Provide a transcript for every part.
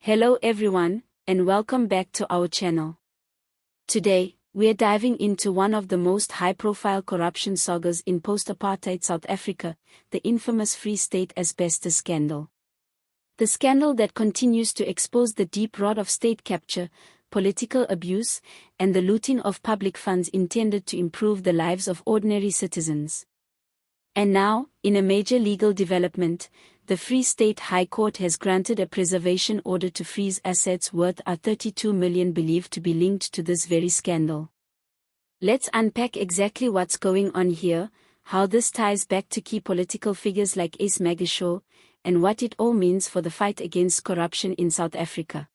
Hello everyone, and welcome back to our channel. Today, we are diving into one of the most high-profile corruption sagas in post-apartheid South Africa, the infamous Free State Asbestos scandal. The scandal that continues to expose the deep rot of state capture, political abuse, and the looting of public funds intended to improve the lives of ordinary citizens. And now, in a major legal development, the Free State High Court has granted a preservation order to freeze assets worth $32 million believed to be linked to this very scandal. Let's unpack exactly what's going on here, how this ties back to key political figures like Ace Magashule, and what it all means for the fight against corruption in South Africa.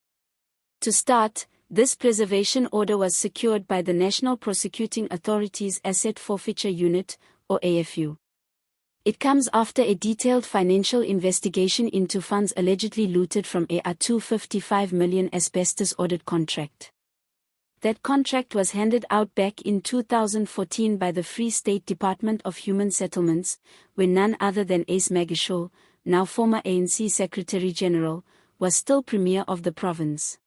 To start, this preservation order was secured by the National Prosecuting Authority's Asset Forfeiture Unit, or AFU. It comes after a detailed financial investigation into funds allegedly looted from a $255 million asbestos audit contract. That contract was handed out back in 2014 by the Free State Department of Human Settlements, when none other than Ace Magashule, now former ANC Secretary General, was still Premier of the province.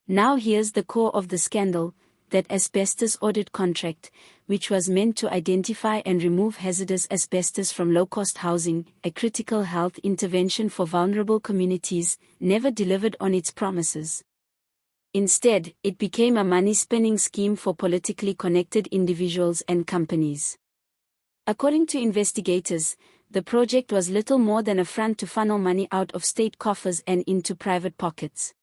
Now here's the core of the scandal: that asbestos audit contract, which was meant to identify and remove hazardous asbestos from low-cost housing, a critical health intervention for vulnerable communities, never delivered on its promises. Instead, it became a money-spinning scheme for politically connected individuals and companies. According to investigators, the project was little more than a front to funnel money out of state coffers and into private pockets.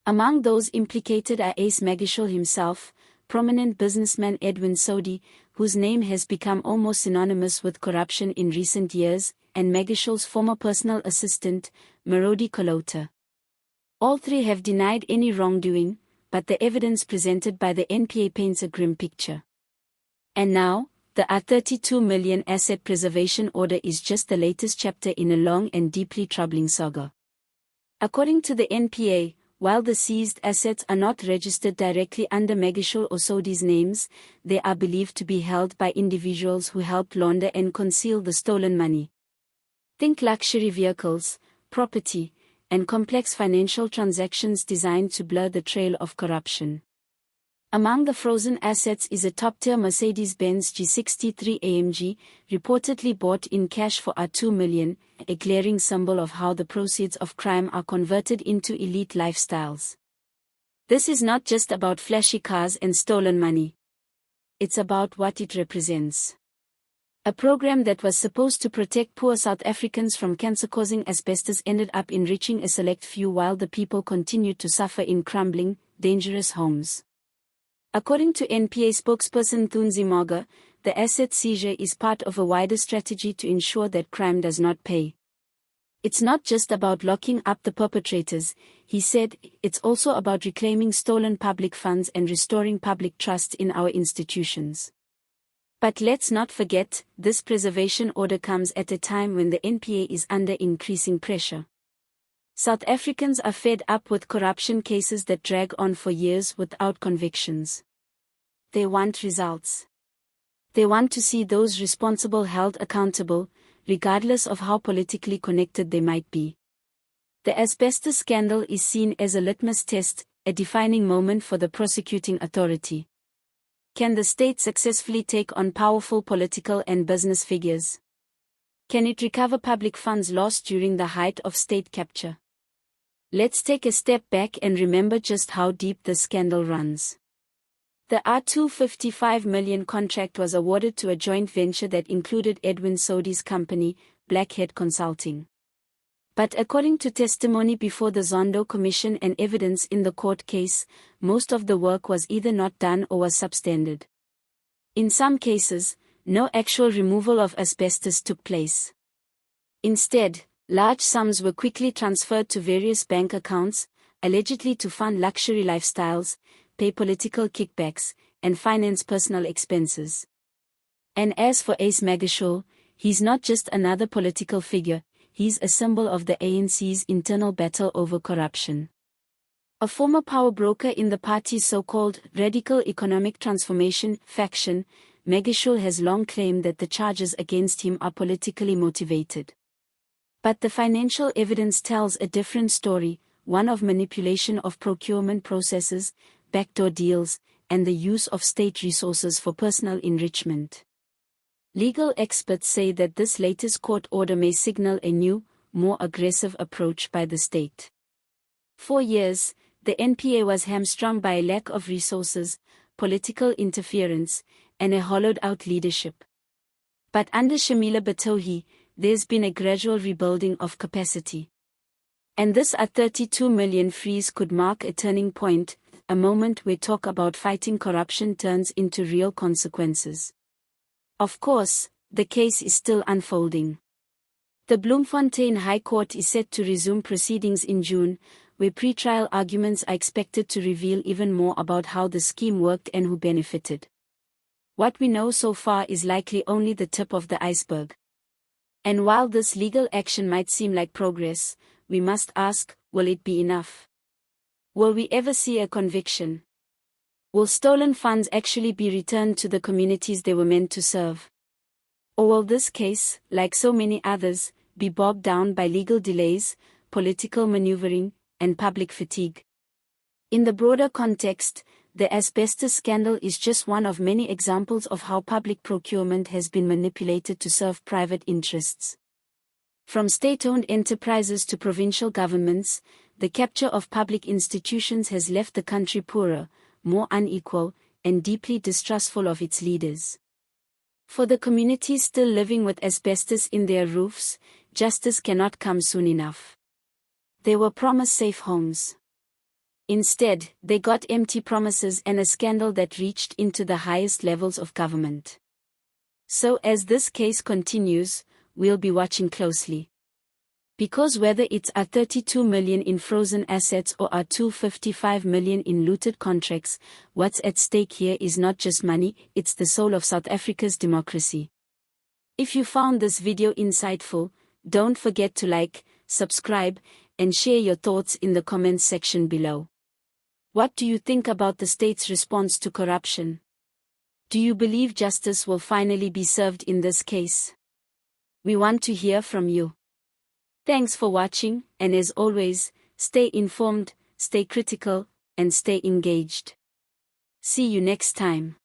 Among those implicated are Ace Magashule himself, prominent businessman Edwin Sodi, whose name has become almost synonymous with corruption in recent years, and Magashule's former personal assistant, Mercedes-Benz G63. All three have denied any wrongdoing, but the evidence presented by the NPA paints a grim picture. And now, the $32 million asset preservation order is just the latest chapter in a long and deeply troubling saga. According to the NPA, while the seized assets are not registered directly under Magashule or Sodi's names, they are believed to be held by individuals who helped launder and conceal the stolen money. Think luxury vehicles, property, and complex financial transactions designed to blur the trail of corruption. Among the frozen assets is a top-tier Mercedes-Benz G63 AMG, reportedly bought in cash for $2 million, a glaring symbol of how the proceeds of crime are converted into elite lifestyles. This is not just about flashy cars and stolen money. It's about what it represents. A program that was supposed to protect poor South Africans from cancer-causing asbestos ended up enriching a select few while the people continued to suffer in crumbling, dangerous homes. According to NPA spokesperson Thunzi Maga, the asset seizure is part of a wider strategy to ensure that crime does not pay. It's not just about locking up the perpetrators, he said, it's also about reclaiming stolen public funds and restoring public trust in our institutions. But let's not forget, this preservation order comes at a time when the NPA is under increasing pressure. South Africans are fed up with corruption cases that drag on for years without convictions. They want results. They want to see those responsible held accountable, regardless of how politically connected they might be. The asbestos scandal is seen as a litmus test, a defining moment for the prosecuting authority. Can the state successfully take on powerful political and business figures? Can it recover public funds lost during the height of state capture? Let's take a step back and remember just how deep the scandal runs. The $255 million contract was awarded to a joint venture that included Edwin Sodi's company, Blackhead Consulting. But according to testimony before the Zondo Commission and evidence in the court case, most of the work was either not done or was substandard. In some cases, no actual removal of asbestos took place. Instead, large sums were quickly transferred to various bank accounts, allegedly to fund luxury lifestyles, pay political kickbacks, and finance personal expenses. And as for Ace Magashule, he's not just another political figure, he's a symbol of the ANC's internal battle over corruption. A former power broker in the party's so-called Radical Economic Transformation faction, Magshule has long claimed that the charges against him are politically motivated. But the financial evidence tells a different story. one of manipulation of procurement processes, backdoor deals, and the use of state resources for personal enrichment. Legal experts say that this latest court order may signal a new, more aggressive approach by the state. For years, the NPA was hamstrung by a lack of resources, political interference, and a hollowed-out leadership. But under Shamila Batohi, there's been a gradual rebuilding of capacity. And this at 32 million freeze could mark a turning point, a moment where talk about fighting corruption turns into real consequences. Of course, the case is still unfolding. The Bloemfontein High Court is set to resume proceedings in June, where pre-trial arguments are expected to reveal even more about how the scheme worked and who benefited. What we know so far is likely only the tip of the iceberg. And while this legal action might seem like progress, we must ask, will it be enough? Will we ever see a conviction? Will stolen funds actually be returned to the communities they were meant to serve? Or will this case, like so many others, be bogged down by legal delays, political maneuvering, and public fatigue? In the broader context, the asbestos scandal is just one of many examples of how public procurement has been manipulated to serve private interests. From state-owned enterprises to provincial governments, the capture of public institutions has left the country poorer, more unequal, and deeply distrustful of its leaders. For the communities still living with asbestos in their roofs, justice cannot come soon enough. They were promised safe homes. Instead, they got empty promises and a scandal that reached into the highest levels of government. So as this case continues, we'll be watching closely. Because whether it's a 32 million in frozen assets or a 255 million in looted contracts, what's at stake here is not just money, it's the soul of South Africa's democracy. If you found this video insightful, don't forget to like, subscribe, and share your thoughts in the comments section below. What do you think about the state's response to corruption? Do you believe justice will finally be served in this case? We want to hear from you. Thanks for watching, and as always, stay informed, stay critical, and stay engaged. See you next time.